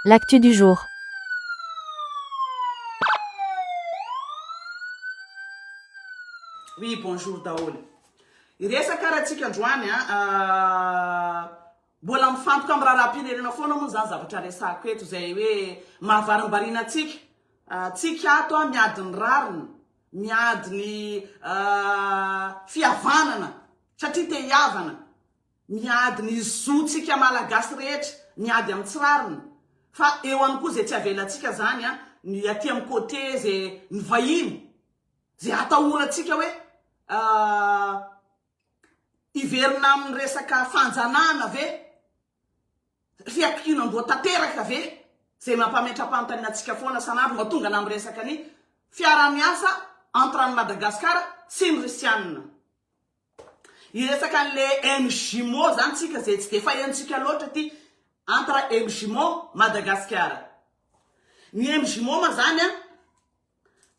L'actu du jour. Oui, bonjour Daoly. Iresa karatsika androany mbola mifantoka amin'ny raharaham-pirenena foana moa zany zavatra resako eto zay hoe mahavarimbarina atsika. Tsika ato miady ny rariny, miady ny fihavanana satria te hiavana, miady ny zotsika malagasy rehetra, miady amin'ny tsirariny. Fa eo any koa zay tsy avelatsika zany ny aty amin'ny côté zay ny vahiny zay atahoratsika hoe iverina amin'ny resaka fanjanana ve fiakinan-doha tanteraka ve zay mampametra-panontaniantsika foana sanandro mahatonga na amin'ny resaka ny fiara-miasa entre any Madagasikara sy ny Rusiana. Iresaka an'le MJMO zany tsika zay tsy de fahentsika loatra ty entre MJMO Madagasikara. Ny MJMO ma zany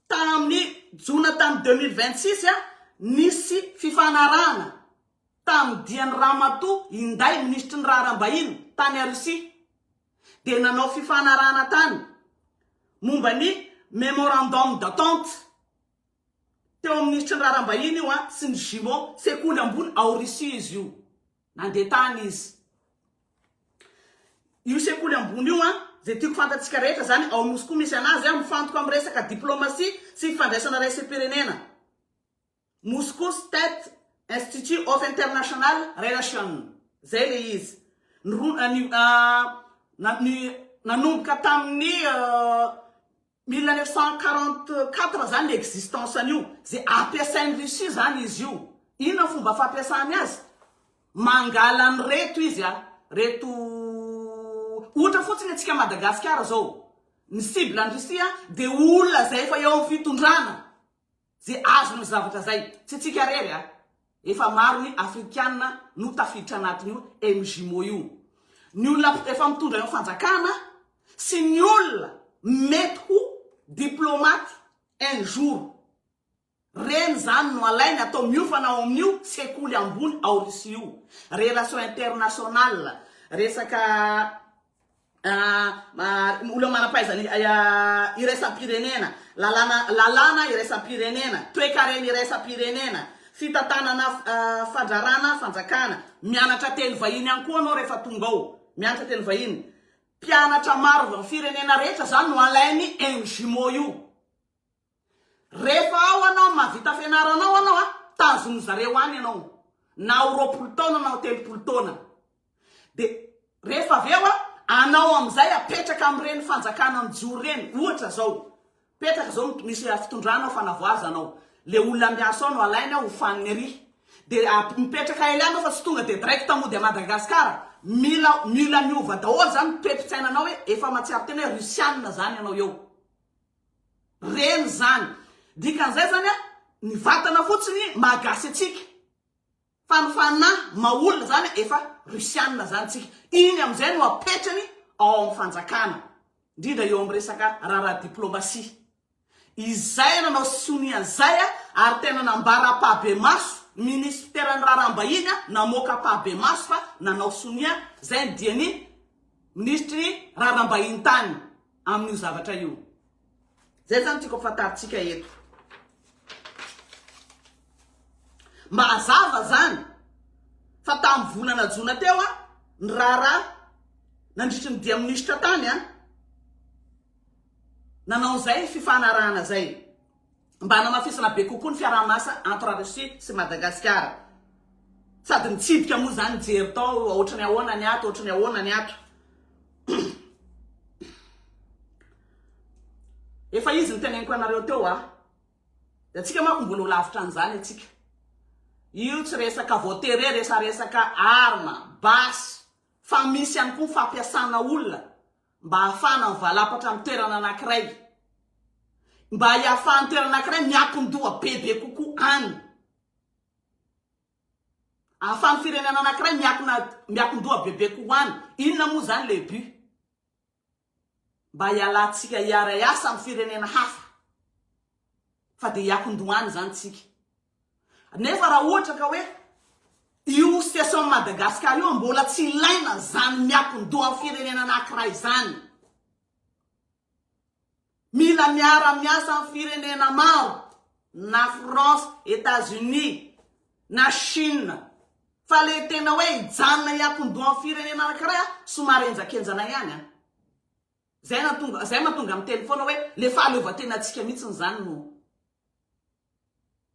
tamin'ny jona tamin'ny 2026 nisy fifanarana tamin'ny dian'ny Ramatoa Inday ministry ny raharaham-bahiny tany Russie. De nanao fifanarana tany momba ny memorandum d'entente teo amin'ny ministry ny raharaham-bahiny io sy ny JMO sekoly ambony ao Russie izy io. Nandeha tany izy. Io sekoly ambony io zay tiako fantatsika rehetra zany ao Moscou misy anazy mifantoka amin'ny resaka diplomatie sy fifandraisana raisam-pirenena. Moscow State Institute of International Relations. Zay le izy. Nanomboka tamin'ny 1944 zany l'existence an'io. Zay ampiasain'ny Russie zany izy io. Inona fomba fampiasany azy? Mangala ny reto izy reto ohatra fotsiny atsika Madagasikara zao. Ny cible ny Russie de olona zay efa eo amin'ny fitondrana. Zay azo ny zavatra zay. Tsy tsika rery efa maro ny Afrikana no tafiditra anatin'io MJMO io. Ny olona efa mitondra eo fanjakana sy ny olona mety ho diplomate un jour. Reny zany no alainy atao miofana ao amin'io sekoly ambony ao Russie io. Relation internationale, resaka olona manampaizany iraisam-pirenena, lalàna iraisam-pirenena, toe-karena iraisam-pirenena, fitantanana fandrarana fanjakana, mianatra teny vahiny ihany koa anao rehefa tonga ao, mianatra teny vahiny. Mpianatra maro firenena rehetra zany no alainy MJMO io. Rehefa ao anao mahavita fianaranao anao tazony zareo any anao, na 20 taona na 30 taona. De rehefa aveo anao amizay apetraka am'ireny fanjakana mijoro reny. Ohatra zao, petraka zao misy fitondrana fanavoazanao. Le olona miasa ao no alainy ho fannery. De mipetraka ely fa tsy tonga de direct mody a Madagasikara. Mila miova daholo zany petritsainanao hoe efa matsiaro tena hoe Rusiana zany anao eo. Reny zany. Dikan'izay zany ny vatana fotsiny mahagasy atsika. Fanofana maolona zany efa Rusiana zany tsika. Iny am'izay no apetrany ao amin'ny fanjakana. Indrindra eo amin'ny resaka raharaha diplomatie. Izay nanao sonia zay ary tena nambara pahabe maso ministeran'ny raharaham-bahiny namoaka pahabe maso fa nanao sonia zay ny diany ministry raharaham-bahiny tany amin'io zavatra io. Zay zany tiako fantaritsika eto. Mazava zany fa tamin'ny volana jona teo ny raharaha nandritry ny dia ministra tany nanao zay fifanarahana zay mba hanamafisana be kokoa ny fiaraha-miasa entre Russie sy Madagasikara. Sady nitsidika moa zany jery tao ohatrany ahoana ny ato, ohatrany ahoana ny ato. Efa izy ny teneniko anareo teo de atsika manko mbola ho lavitra an'izany atsika. Io tsy resaka voatery resaka arma, basy, fa misy ihany koa fampiasana olona mba ahafana mivalapatra amin'ny toerana anankiray. Mba hiafan'ny toerana anankiray miakin-doha bebe kokoa any. Ahafan'ny firenena anankiray miakin-doha bebe kokoa any. Inona moa zany le but? Mba hialantsika hiara-iasa amin'ny firenena hafa. Fa de hiakin-doha any zany tsika. Nefa raha ohatra ka hoe io situation Madagasikara io mbola tsy ilaina zany miakin-doha amin'ny firenena anankiray zany. mila miara-miasa amin'ny firenena maro na France, États-Unis na Chine fa le tena hoe ijanona hiakondoha amin'ny firenena anankiray somary enjakenjana ihany a. Zay mahatonga amin'ny telefona hoe le fahaleovan-tenantsika mihitsy zany no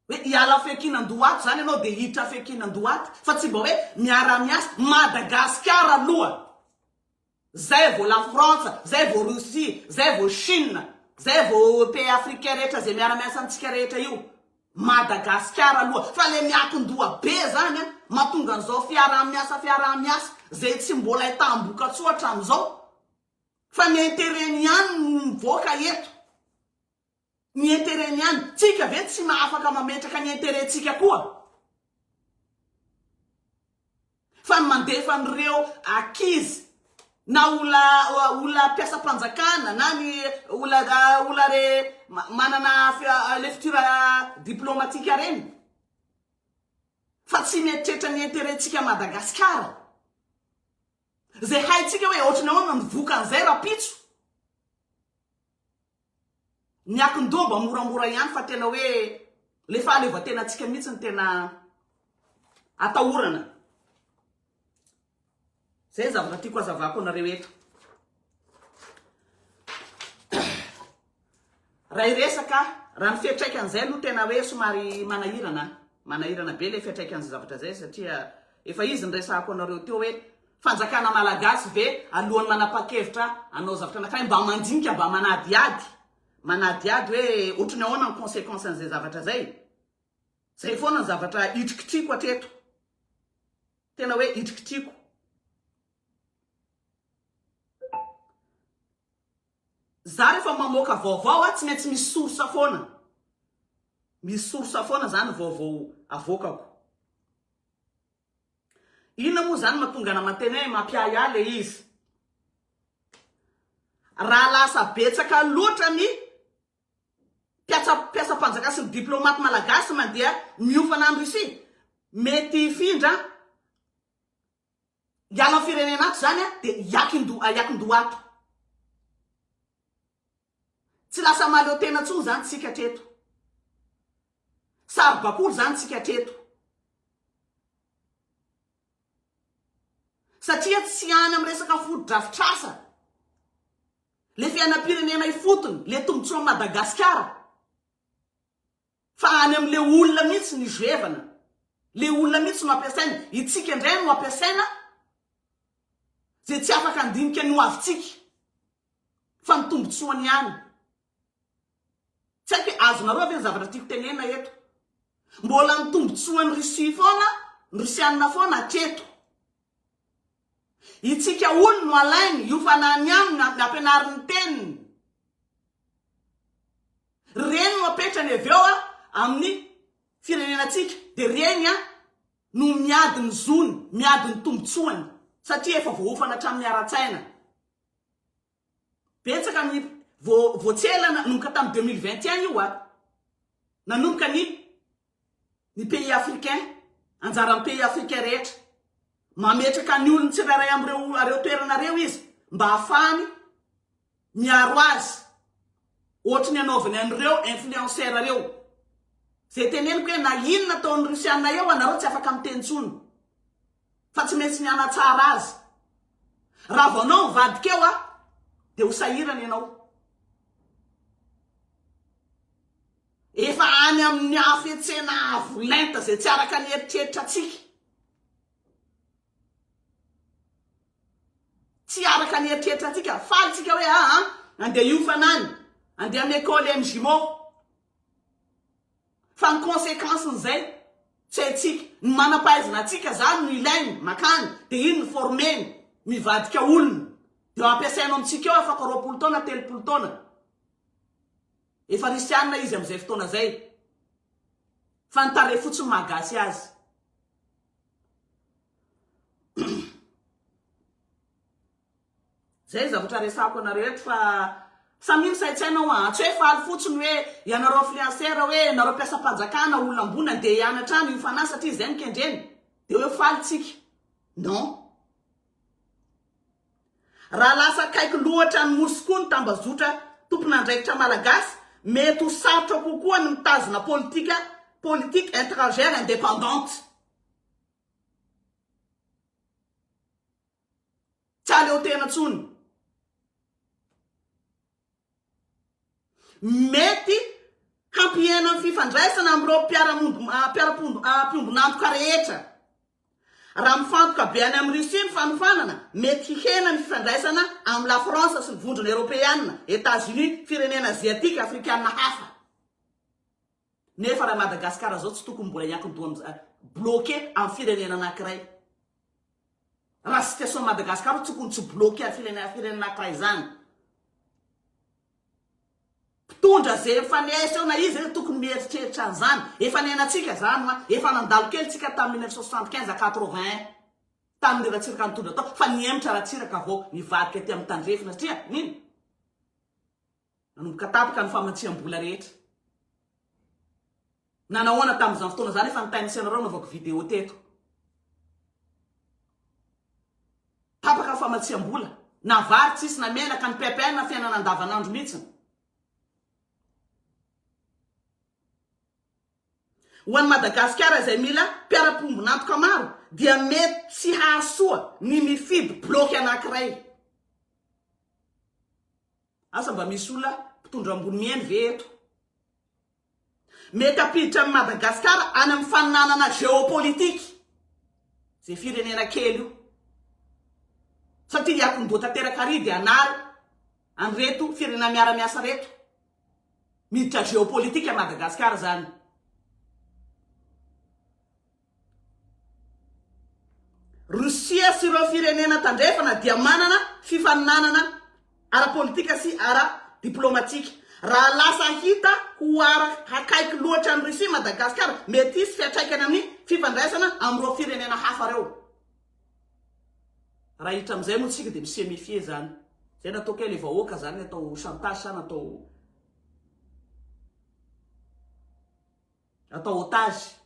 hoe hiala fekinan-dohato zany ianao dia hiditra fekinan-dohato fa tsy mba hoe miara-miasa. Madagasikara aloha zay vao la France, zay vao Russie, zay vao Chine, zay vao pays africain rehetra zay miara-miasa amintsika rehetra io. Madagasikara aloha fa le miakondoha be zany a mahatonga an'izao fiara-miasa zay tsy mbola hitamboka tsoatra amin'izao fa ny intereny ihany mivoaka eto. Ny intereny ihany tsika ve tsy mahafaka mametraka ny interentsika koa fa mandefa an'ireo akizy na ola mpiasa-panjakana na ny ola re manana lefitura diplomatika reny fa tsy mieritretra ny interentsika Madagasikara. Zay haitsika hoe ohatrany ahoana mivoka an'izay rapitso miakin-doha mba moramora ihany fa tena hoe le fahaleovan-tenantsika mihitsy ny tena atahorana. Zay zavatra tiako hazavako anareo eto. Raha iresaka raha ny fiatraikan'izay no tena hoe somary manahirana be le fiatraikan'izay zavatra zay satria efa izy ny resahako anareo teo hoe fanjakana malagasy ve alohan'ny manapa-kevitra anao zavatra anankiray mba mandinika mba manadiady hoe ohatrany ahoana ny conséquence an'izay zavatra zay. Zay foana ny zavatra hitrikitiako atreto, tena hoe hitrikitiako. Za rehefa mamoaka vaovao tsy maintsy misy source foana. Misy source foana zany vaovao avokako. Inona moa zany mahatonga namateny hoe mampiaya le izy. Raha lasa betsaka loatra ny mpiasa-panjaka sy ny diplomaty malagasy mandeha miofana any Russie, mety hifindra hiala amin'ny firenena ato zany dia hiakin-dohato. Tsy lasa maleo tena tsony zany tsika treto. Saro-bakoly zany tsika treto. Satria tsy any amin'ny resaka foto-drafitrasa le fiainam-pirenena ifotony le tombotsoa Madagasikara fa any amin'le olona mihitsy ny joevana, le olona mihitsy no ampiasaina, itsika indray no ampiasaina zay tsy afaka andinika ny hoavitsika fa ny tombotsoany ihany. Tsy haiko hoe azonareo ve ny zavatra tiako tenena eto. Mbola ny tombotsoan'ny Russie foana, ny Russianina foana hatreto. Itsika olona no alainy iofanany aminy ampianarin'ny teniny. Reny no apetrany avy eo amin'ny firenenantsika dia reny no miady ny zony, miady ny tombotsoany satria efa voaofana hatramin'ny ara-tsaina. Betsaka amin'ny voatselana nomboka tamin'ny 2021 io nanomboka ny pays africain, anjaran'ny pays africain rehetra mametraka ny olony tsirairay amin'ireo toeranareo izy mba hahafahany miaro azy ohatrany anaovany an'ireo influenceur reo. Zay teneniko hoe na inona ataon'ny Russianina eo anareo tsy afaka mitentsony fa tsy maintsy mianatsara azy. Raha vao anao mivadika eo dia ho sahirana ianao. Efa any amin'ny hafetsena avolenta zay tsy araka ny eritreritra atsika. Tsy araka ny eritreritra atsika. Falitsika hoe andeha iofanany, andeha amin'ny école MJMO. Fa ny conséquence n'izay tsy haitsika. Ny manam-pahaizana atsika zany no ilainy makany dia iny ny formeny mivadika olona. Dia ampiasainao amintsika eo afaka 20 taona 30 taona. Efa Russianina izy amin'izay fotoana zay. Fa nitare fotsiny mahagasy azy. Zay zavatra resako anareo eto fa saminy saitsainao tsy hoe faly fotsiny hoe ianareo influenceur hoe ianareo mpiasa-panjakana olona ambony andeha hianatra any iofanany satria izay nikendreny dia hoe faly tsika. Non. Raha lasa kaiky loatra ny mosokoa ny tambazotra tompon'andraikitra malagasy mety ho sarotra kokoa ny mitazona politique étrangère indépendante. Tsy aleo tena tsony. Mety hampiena amin'ny fifandraisana amin'ireo mpiara-piombon'antoka rehetra. Raha mifantoka be any amin'ny Russie ny fanofanana, mety hihena ny fifandraisana amin'ny la France sy ny vondrona européenne, États-Unis, firenena asiatika, afrikana hafa. Nefa raha Madagasikara zao tsy tokony mbola hiankin-doha bloqué amin'ny firenena anankiray. Raha situation Madagasikara tokony tsy bloqué amin'ny firenena anankiray zany. Mpitondra zay mifanesy eo na izy tokony mieritreritra an'izany. Efa niainantsika zany efa nandalo kely tsika tamin'ny 1975-81 tamin'ny Ratsiraka nitondra tao, fa niemitra Ratsiraka avao nivadika aty amin'ny tandrefina satria nino? Nanomboka tapaka ny famatsiam-bola rehetra. Nanahoana tamin'izany fotoana zany efa nitainy isanareo navaoko vidéo teto. Tapaka ny famatsiam-bola, na vary tsisy na menaka ny pepaina na fiainana andavanandro mihitsy. Ho an'ny Madagasikara izay mila mpiara-pombon'antoka maro dia mety tsy hahasoa ny mifidy bloky anankiray. Asa mba misy olona mpitondra ambony mihainy ve eto? Mety apiditra amin'ny Madagasikara any amin'ny faninanana géopolitique zay firenena kely io. Satria hiakin-doha tanteraka ary dia anary an'reto firenena miara-miasa reto. Miditra géopolitique a Madagasikara zany. Russia sy ireo firenena tandrefana dia manana fifaninanana ara-politika sy ara-diplomatika. Raha lasa hita ho hakaiky loatra ny Russia Madagasikara, mety hisy fiatraikany amin'ny fifandraisana amin'ireo firenena hafa reo. Raha hitra amin'izay moa tsika dia misemifie zany. Zay natao kely vahoaka zany, natao chantage, natao otage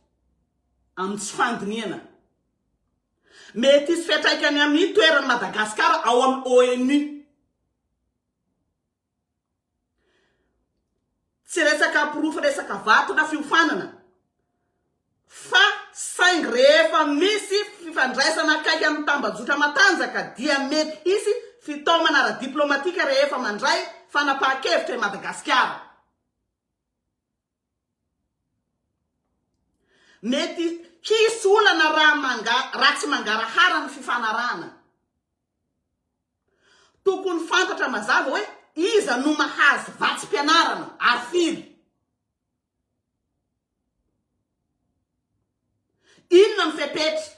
amin'ny tsy fandiniana. Mety hisy fiatraikany amin'ny toerana Madagasikara ao amin'ny ONU. Tsy resaka pirofo, resaka vato na fiofanana. Fa saingy rehefa misy fifandraisana akaiky amin'ny tambajotra matanjaka dia mety hisy fitaomana ara-diplomatika rehefa mandray fanapahan-kevitra i Madagasikara. Mety hisy olana raha tsy mangarahara ny fifanarana. Tokony fantatra mazava hoe iza no mahazo vatsim-pianarana ary firy. Inona ny fepetra?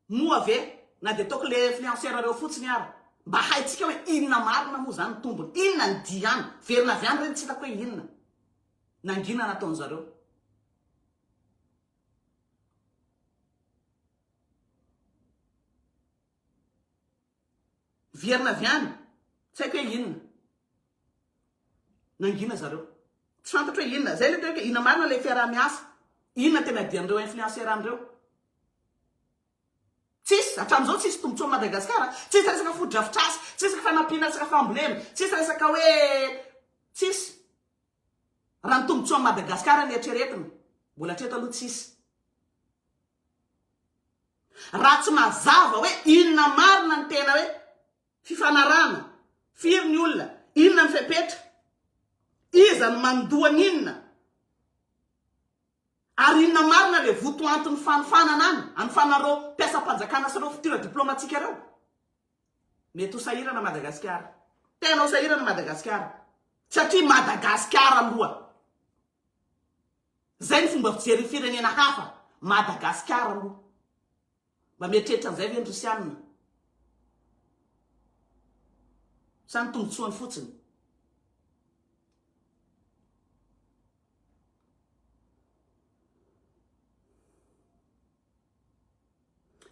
Moa ve na dia ataoko le influenceur reo fotsiny ary. Mba haitsika hoe inona marina moa zany tombony. Inona ny diany? Verina avy any reny tsy hitako hoe inona. Nangina nataon'zareo. Verina avy any, tsy haiko hoe inona. Nangina zareo. Tsy fantatra hoe inona. Zay le teo hoe inona marina le fiaraha-miasa. Inona tena dian'ireo influenceur an'ireo. Tsisy, hatramin'izao tsisy tombotsoa Madagasikara. Tsisy resaka foto-drafitr'asa, tsisy fanampiana resaka fambolena, tsisy resaka hoe tsisy. Raha ny tombotsoa Madagasikara ny eritreretina, mbola hatreto aloha tsisy. Raha tsy mazava hoe inona marina ny tena hoe fifanarana, firy ny olona, inona ny fepetra, iza ny mandoa n'inona, ary inona marina le votoanton'ny fanofanana any, anofanareo mpiasa-panjakana sy reo fitira diplomatika reo. Mety ho sahirana Madagasikara. Tena ho sahirana Madagasikara. Satria Madagasikara aloha. Zay ny fomba fijery firenena hafa. Madagasikara aloha. Mba mieritreritra an'izay ve ny Rusianina? Samy tombotsoany fotsiny.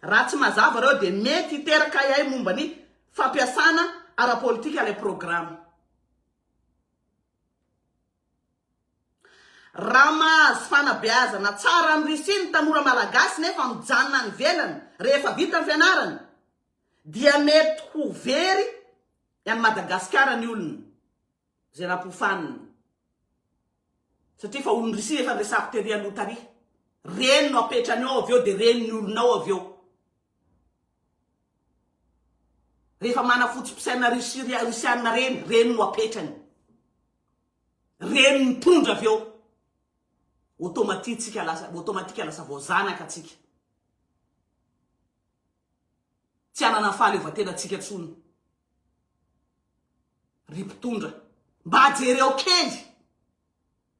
Raha tsy mazava reo dia mety hiteraka iay momba ny fampiasana ara-politika ilay programme. Raha mahazo fanabeazana tsara ny Russie ny tanora malagasy nefa mijanona ny velany rehefa vita ny fianarany, dia mety ho very any Madagasikara ny olona. zay nampofanina satria fa olon risia efa resako tery aloha tary reny no apetrany ao avy eo dia reny ny olonao avy eo rehefa manafotsim-pisaina risianina reny no apetrany reny mitondra avy eo automatika lasa voazanaka atsika tsy anana fahaleovatena atsika tsony ry mpitondra mba ajereo kely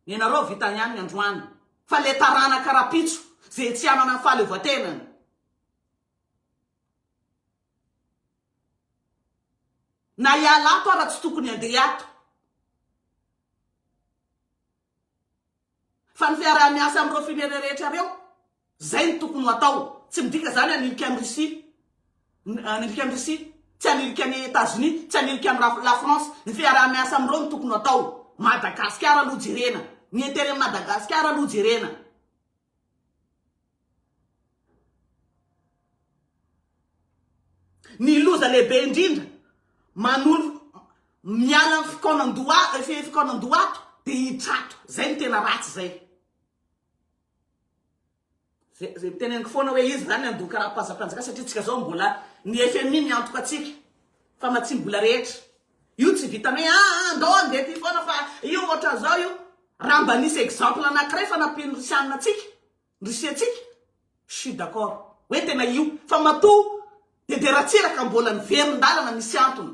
ianareo vitany ihany ny androany fa le tarana karapitso zay tsy anana fahaleovatenany na ialato ara tsy tokony andeha ato fa ny fiarah-miasa amin'ireo firenena rehetra reo zay ny tokony atao tsy midika zany anilika amin'ny Russie tsy anilika ny États-Unis tsy anilika amin'ny la France ny fiarah-miasa amin'ireo ny tokony atao Madagasikara aloha jerena ny intérêt Madagasikara aloha jerena ny loza lehibe indrindra manolo miala ny fikonan-doato dia hitrato zay ny tena ratsy zay teneniko foana hoe izy zany andoka raha-pazapanjaka satria tsika zao mbola ny FMI miantoka atsika fa matsimbola rehetra io tsy vitany hoe andao andeha ty foana fa io ohatra zao io raha mba nisy exemple anankiray fa nampino risianina atsika risiatsika je suis d'accord hoe tena io fa matoa dia ratsiraka mbola niverin-dalana misy antony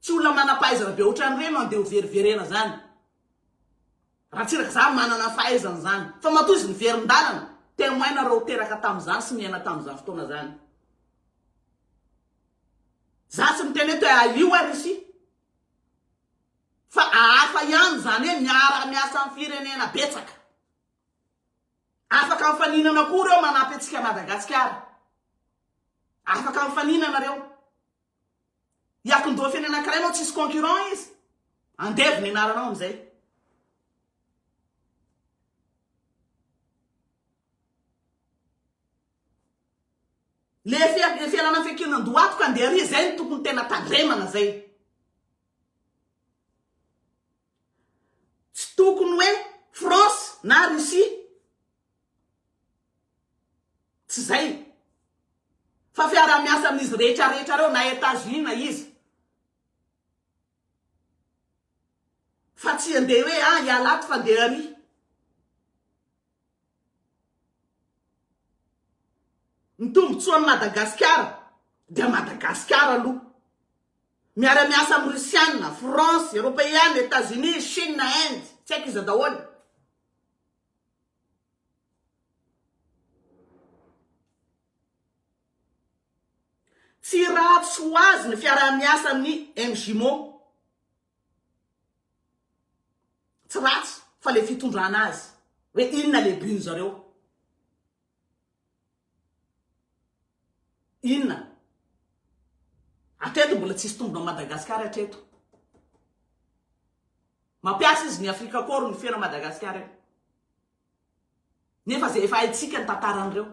tsy olona mana-pahaizana be ohatran'ireny andeha ho veriverena zany ratsiraka za manana fahaizana zany fa matoa izy niverin-dalana témoin nareo teraka tamin'izany sy miaina tamin'izany fotoana zany za tsy miteny hoe alio arisy fa ahafa ihany zany hoe miara-miasa amin'ny firenena betsaka afaka mifaninana koa reo manampy antsika Madagasikara afaka mifaninana reo iakindao firenena anankiray anao tsisy concurrent izy andevy ny anaranao amizay le fialana fekinan-doato ka andeha ry zay ny tokony tena tandremana zay tsy tokony hoe France na Russie tsy zay fa fiara-miasa amin'izy rehetrarehetra reo na États-Unis na izy fa tsy andeha hoe ialato fa andeha ry ny tombotsoan'ny Madagasikara dia Madagasikara aloha miara-miasa amin'ny Rusiana, France, Européenne, États-Unis, Chine na Inde tsy haiko izy daholo tsy ratsy ho azy ny fiara-miasa amin'ny MJMO tsy ratsy fa le fitondrana azy hoe inona lehibe zareo inona atreto mbola tsisy tombona Madagasikara atreto mampiasa izy ny Afrika kory ny fiaina Madagasikara nefa zay efa haitsika ny tantaran'ireo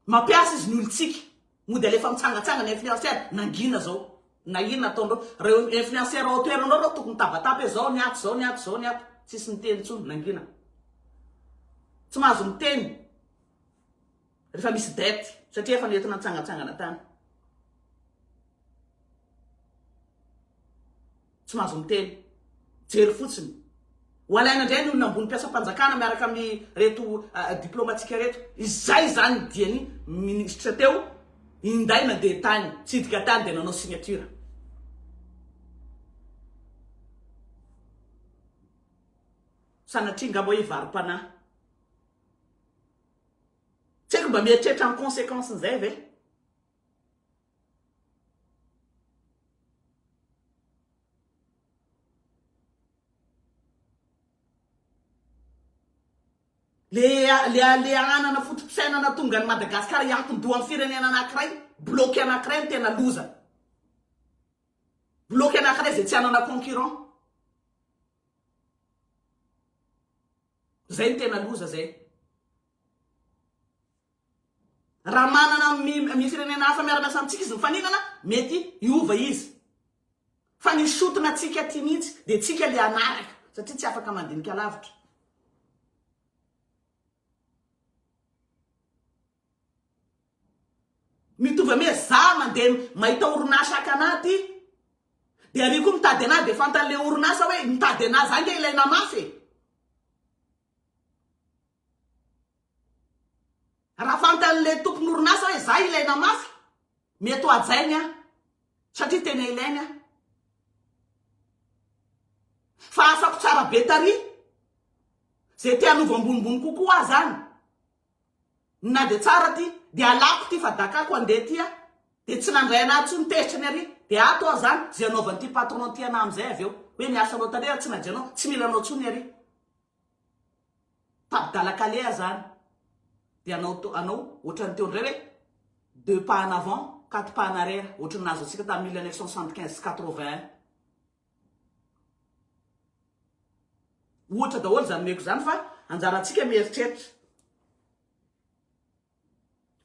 mampiasa izy ny olontsika mody alefa mitsangatsanga ny influenceur nangina zao na inona ataondreo reo influenceur ao toeranao reo tokony tabatapa zao ny ato zao ny ato zao ny ato tsisy miteny tsony nangina tsy mahazo miteny rehefa misy dette satria efa nentina mitsangatsangana tany tsy mahazo miteny jery fotsiny ho alaina indray ny olona ambony mpiasa-panjakana miaraka amin'ny reto diplomatika reto izay zany diany ministra teo inday nandeha tany tsidika tany dia nanao signature sanatria ngamba hoe varim-panahy tsy haiko mba mieritreritra amin'ny conséquence n'izay ve le anana fotopisainana tonga ny Madagasikara hiankin-doha amin'ny firenena anankiray bloqué anankiray ny tena loza bloqué anankiray zay tsy anana concurrent zay ny tena loza zay raha manana mifirenena hafa miara-miasa amintsika izy mifaninana mety iova izy fa ny sotona atsika ty mihitsy dia tsika le anaraka satria tsy afaka mandinika lavitra. Mitovy ame za mandeha mahita orinasa akanaty dia ary koa mitady anazy dia fantan'le orinasa hoe mitady anazy ange ilaina mafy. Raha fantan'le tompony orinasa hoe za ilaina mafy mety ho ajainy satria tena ilaina fa afako tsara be tary zay te hanova ambonimbony kokoa zany na dia tsara ty dia alako ty fa dakako andeha tya dia tsy nandray anazy tsy nitehitrany ary dia ato zany zay anaovany ty patron ty ana amizay avy eo hoe miasanao tary tsy najanao tsy mila anao tsony ary tapidalakale zany dia anao ohatrany teo ndray hoe 2 pas en avant 4 pas en arrière ohatrany nazo atsika tamin'ny 1975-81 ohatra daholo zany meko zany fa anjarantsika mieritreritra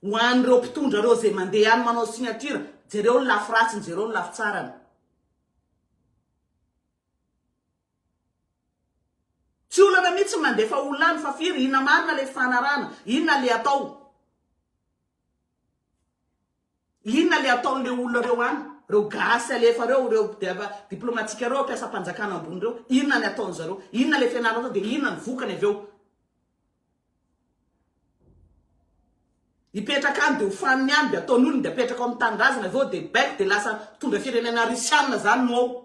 ho an'ireo mpitondra reo zay mandeha any manao signature jereo ny lafiratsiny jereo ny lafitsarany. Tsy olana mihitsy mandefa olona any fa firy inona marina le fanarana inona le atao inona le ataon'le olona reo any reo gasy alefa reo reo diplomatika reo mpiasa mpanjakana ambony reo inona ny ataony zareo inona le fianarana dia inona ny vokany avy eo ipetraka any dia hofaniny any dia ataony olony dia apetraka ao amin'ny tanindrazana avy eo dia baiko dia lasa tondra firenena risianina zany no ao.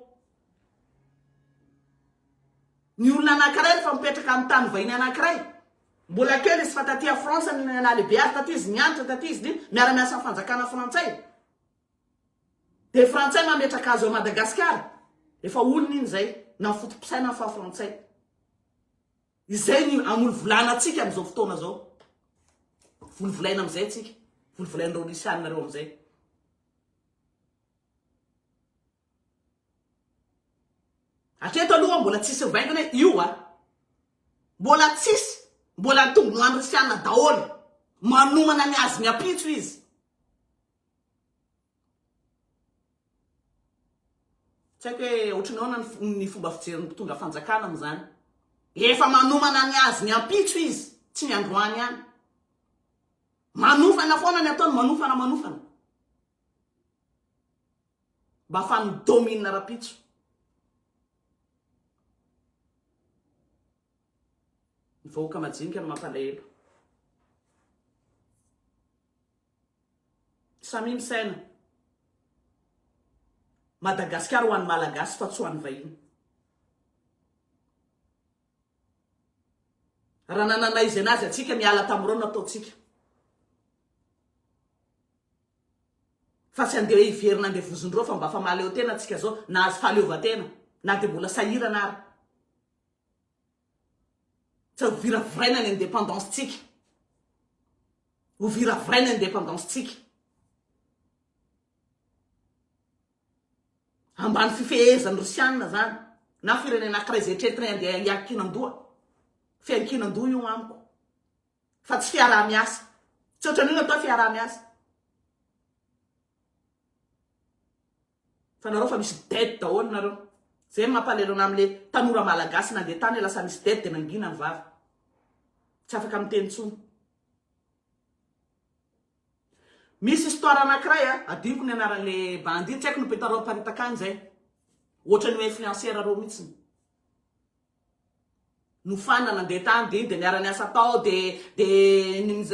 Ny olona anankiray rehefa mipetraka amin'ny tany vahiny anankiray mbola kely izy fa taty a France ny lehibe azy taty izy nianitra taty izy miara-miasa amin'ny fanjakana frantsay dia frantsay mametraka azy ao Madagasikara efa olony iny zay na fotom-pisaina fa frantsay izay ny amolo-volana atsika amin'izao fotoana zao volovolaina amizay tsika volovolain'ireo risianareo amizay. Hatreto aloha mbola tsisy vaingana io mbola tsisy mbola tonga no andrisiana daholo manomana ny azy miapitso izy tsy haiko hoe ohatrany ahoana ny fomba fijeriny mpitondra fanjakana am'izany efa manomana ny azy miampitso izy tsy ny androany any manofana foana ny ataony manofana mba afany domina rapitso. Ny vahoaka majinika no mampalahelo samy misaina Madagasikara ho an'ny malagasy fa tsy ho an'ny vahiny. Raha nananaizy anazy atsika miala tamin'ireo no ataotsika fa tsy andeha hiverina andeha vozondreo fa mba fa mahaleo tena atsika zao na azy fahaleovatena na dia mbola sahirana ary tsy ho viraviraina ny indépendance tsika ho viraviraina indépendance tsika ambany fifehezany rosianina zany na firenena anankiray zay tretriny andeha hiankinan-doha fiankinan-doha io amiko fa tsy fiaraha-miasa tsy ohatran'io atao fiaraha-miasa fa nareo fa misy dette daholo nareo zay mampalelo na am'le tanora malagasy nandeha tany lasa misy dette dia nangina ny vavy tsy afaka miteny tsony. Misy histoire anankiray adiniko ny anaran'le bandit tsy haiko nipetarao paritaka any zay ohatrany hoe influenceur reo mihitsiny nofana nandeha tany dia niara niasa tao dia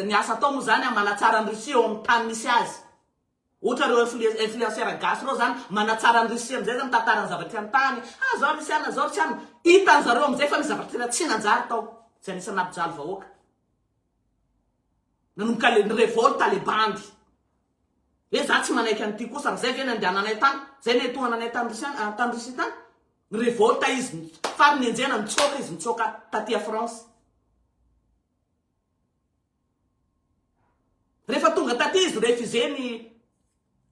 niasa tao moa zany manatsara ny Russie eo amin'ny tany misy azy ohatra reo influenceur gasy reo zany manatsara ny Russie amizay zany tantarany zavatra ny tany zao risiana zao risiana hitany zareo amizay fa misy zavatra tena tsy nanjary tao zay anisany nampijaly vahoaka nanomboka ny revolte le bandy hoe za tsy manaiky an'ity kosa raha zay ve ny andehananay tany zay netohananay tany Russie tany revolte izy fariny enjena mitsoka izy mitsoka taty a France rehefa tonga taty izy refusé ny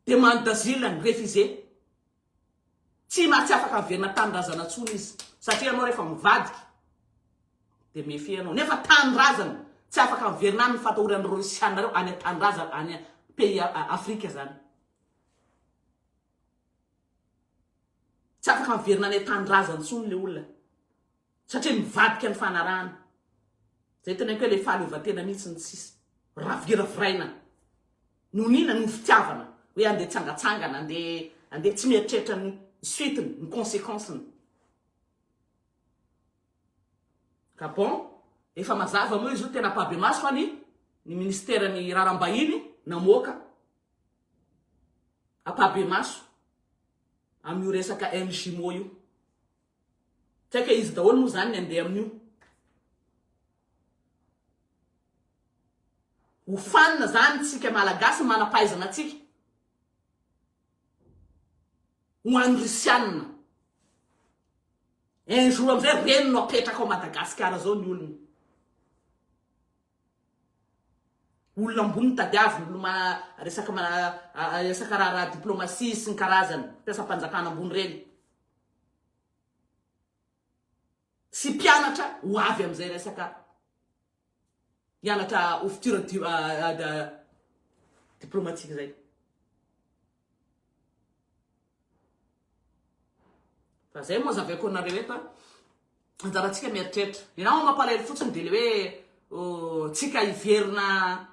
demande d'asile ny refusé tsy mahatsy afaka miverina tany-drazana tsony izy satria anao rehefa mivadiky dia mefy anao nefa tany-drazana tsy afaka miverina ny fatahoran'ireo Rusianareo any an-tanindrazana any pays Afrika zany. Tsy afaka miverina any an-tanindrazana intsony le olona satria mivadika ny fanarahana. Zay tena hoe le fahaleovantena mihitsy ny tsisy raviraviraina nonina ny fitiavana hoe andeha tsangatsangana andeha tsy mieritreritra ny suiteny ny conséquenceny. Ka bon efa mazava moa izy io tena pabe maso fa ny ministère ny raharambahiny namoaka apabe maso amin'io resaka MJMO io. Tsaka izy daholo moa zany ny andeha amin'io. Ho fanina zany tsika malagasy manampahaizana tsika ho an'ny Rusianina. Un jour amizay reny no apetraka ao Madagasikara zao ny olona. Olona ambony tadiavy resaka raha diplomasia sy ny karazany mpiasa-panjakana ambony reny. Sy mpianatra ho avy amizay resaka mianatra ouverture diplomatique zay. Fa zay moa zavaiko anareo eto anjaratsika mieritreritra. Ianao mampalahelo fotsiny de le hoe tsika iverina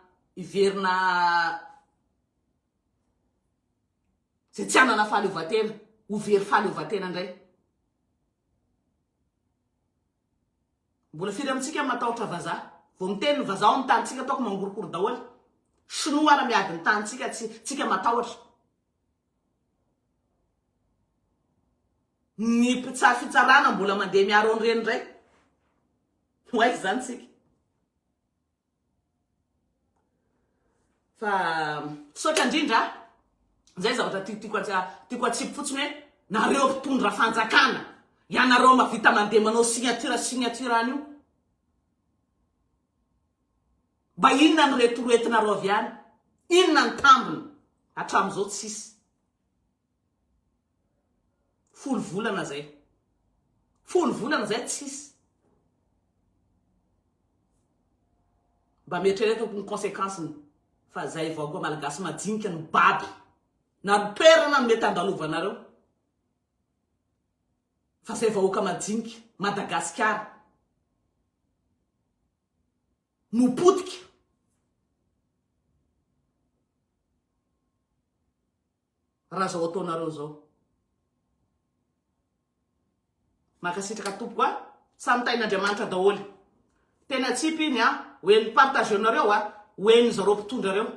zay tsy anana fahaleovantena ho very fahaleovantena ndray. Mbola firy amintsika matahotra vazaha. Vao miteny ny vazaha ny tanitsika ataoko mangorokoro daholo. Sinoa ara miady ny tanitsika tsika matahotra. Ny fitsarana mbola mandeha miaro an'ireny ndray. Ho aiza zany tsika. Fa sotra indrindra zay zavatra tiako atsipy fotsiny hoe nareo mpitondra fanjakana ianareo mavita mandeha manao signature an'io. Mba inona ny retoretinareo avy any? Inona ny tambiny? Hatramin'izao tsisy. Folo volana zay tsisy. Mba mieritrereta ny conséquenceny. Fa zay vao koa malagasy majinika ny baby na toerana ny mety andalovanareo. Fa zay vahoaka majinika Madagasikara no potika. Raha zao ataonareo zao. Makasitraka tompo koa samy tain'Andriamanitra daholo. Tena tsipy iny hoe ny partagenareo hoe ny zareo mpitondra reo.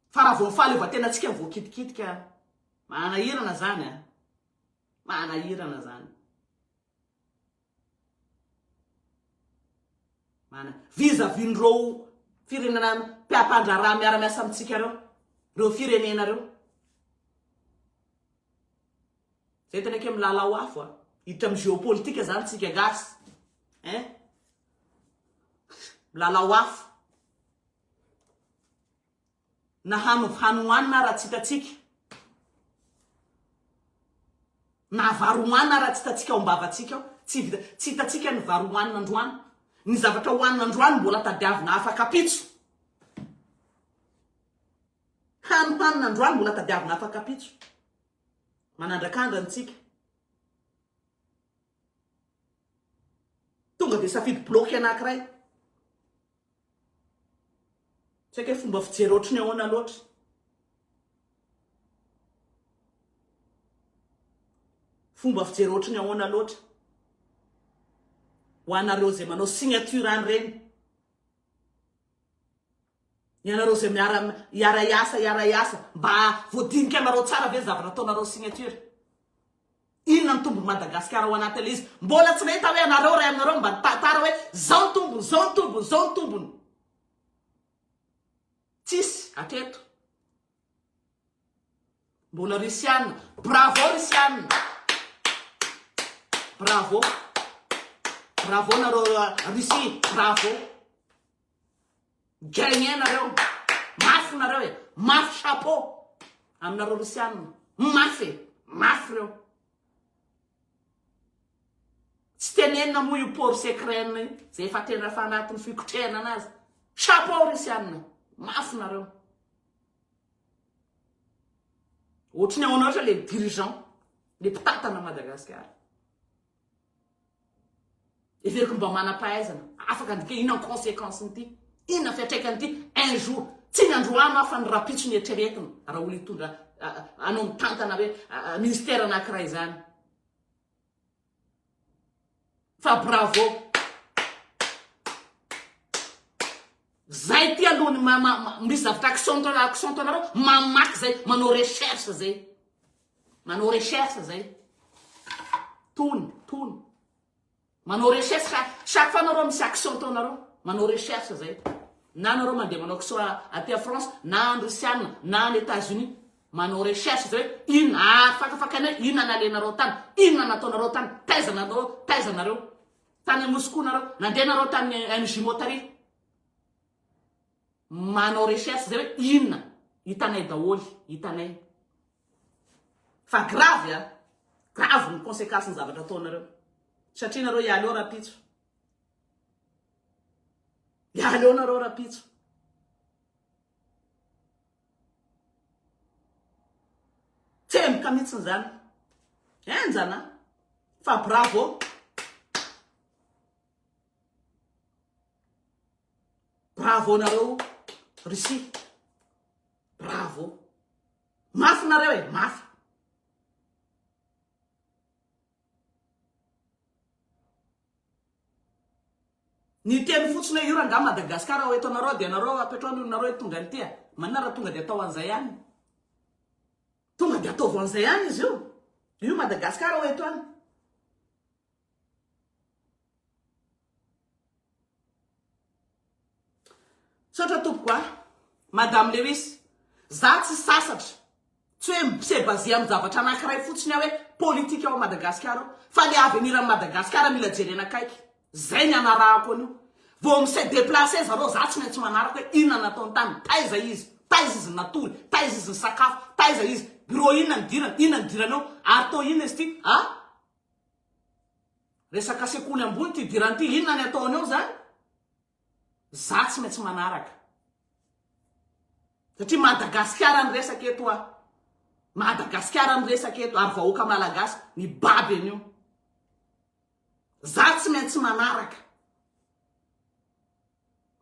Fa raha vao fahaleovantena tsika vao kitikitika manahirana zany manahirana zany. Vis-à-vis-ndreo firenena mpiampandraraha miara-miasa amitsika reo firenena reo. Zay tena ke milala ho afo hiditra amin'ny géopolitika zany tsika gasy. Milala ho afo. Na hanohanina raha tsy hitatsika. Na varohanina raha tsy hitatsika ao ambavatsika ao. Tsy hitatsika ny varohanina androany. Ny zavatra hohanina androany mbola tadiavina afaka pitso. Hanohanina androany mbola tadiavina afaka pitso. Manandrakandra antsika. Tonga de safidy bloky anankiray. Tsy haiko fomba fijery ohatriny ahoana loatra. Fomba fijery ohatriny ahoana loatra. Ho anareo zay manao signature an'ireny. Ianareo zay iara-iasa mba voadinika anareo tsara ve zavatra ataonareo signature. Inona ny tombony Madagasikara ao anatin'ilay izy? Mbola tsy nahita hoe anareo ray aminareo mba tantara hoe zao ny tombony, zao ny tombony, zao ny tombony. Tsisy hatreto. Mbola Rusianina. Bravo Rusianina. Bravo. Bravo nareo Russie. Bravo. Gagné nareo. Mafy nareo mafy chapeau. Aminareo Rusianina. Mafy reo. Tsy tenenina moa io pôro secreny zay efa tena fa anatin'ny fikotrehana anazy chapeau resianina mafy nareo ohatrany ahoana ohatra le dirigeant le mpitatana Madagasikara everiko mba manam-pahaizana afaka andika inona conséquence n'ity inona fiatraikany ity un jour tsy ny androano afa ny rapitso ny eritreretina raha olo hitondra anao mitantana hoe ministère anankiray zany fa bravo zay ty alohany misy zavatra action tanareo mamaky zay manao recherche zay tony manao recherche chaque fois nareo misy action tanareo manao recherche zay na nareo mandeha manao action aty a France na androsiana na any États-Unis manao recherche zay inona fakafakana inona nalenareo tany inona nataonareo tany taizanareo tany Moscou nareo nandeha nareo tany MJ Motari manao recherche zay hoe inona hitanay daholy hitanay fa grave grave ny conséquence ny zavatra ataonareo satria nareo ialeo rapitso ialeo nareo rapitso tsemboka mihitsiny zany enjana fa bravo nareo Russie bravo mafy nareo mafy ny teny fotsiny hoe io raha nga Madagasikara ho eto anareo dia anareo apetrahany nareo tonga an'ity manina raha tonga dia atao an'izay ihany tonga dia ataovy an'izay ihany izy io Madagasikara ho eto any sotra tompoko Madame Lewis za tsy sasatra tsy hoe se basé amin'ny zavatra anankiray fotsiny hoe politika ao Madagasikara fa le avenir amin'ny Madagasikara mila jerena akaiky zay ny anarahako an'io vao mise déplacé zareo za tsy maintsy manaraka hoe inona nataony tany taiza izy natory taiza izy ny sakafo taiza izy bureau inona ny diranao ary to inona izy ty resaka sekoly ambony ty dirany ty inona ny ataony ao zany za tsy maintsy manaraka satria Madagasikara ny resaka eto Madagasikara ny resaka eto ary vahoaka malagasy ny baby an'io za tsy maintsy manaraka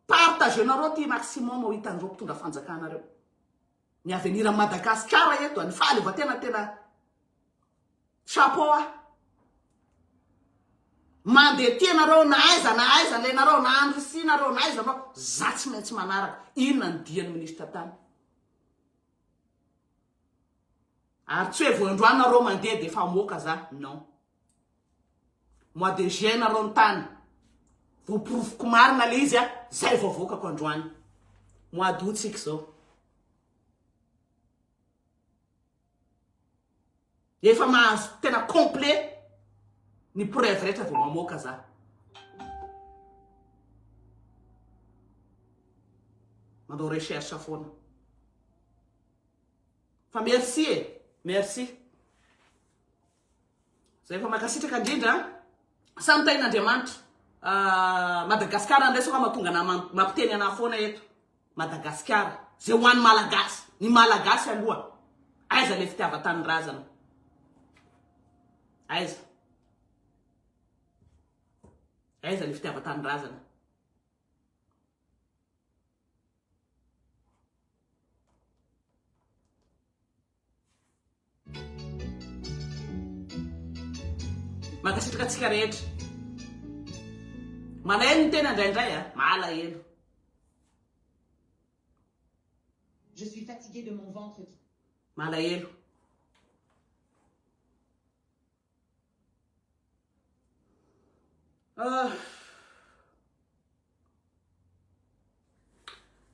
partagenareo ty maximum ho hitandreo mpitondra fanjakanareo ny avenir Madagasikara eto ny fahaleva tena chapeau mandeha tianareo na aiza lenareo na andrisinareo na aiza nareo za tsy maintsy manaraka inona ny dian'ny ministra tany ary tsy hoe voandroanareo mandeha dia efa moka za non mois de juin nareo ny tany voaporofoko marina le izy zay voavokako androany mois d'août tsika zao efa mahazo tena complet ny preuve rehetra vao mamoaka za manao recherche foana fa merci zay efa makasitraka indrindra samy tain'Andriamanitra Madagasikara andresaka mahatonga na mampiteny ana foana eto Madagasikara zay ho an'ny malagasy ny malagasy aloha aiza le fitiavatany razana aiza le fitiavatany razana makasitraka atsika rehetra malahelo ny tena indraindray malahelo Je suis fatiguée de mon ventre. Malahelo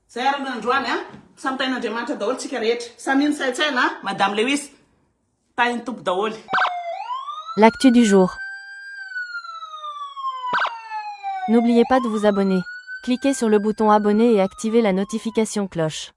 zay ary nandroany samy tain'Andriamanitra daholo tsika rehetra saminy saitsaina Madame Lewis tainy tompo daholo. L'actu du jour. N'oubliez pas de vous abonner. Cliquez sur le bouton abonner et activez la notification cloche.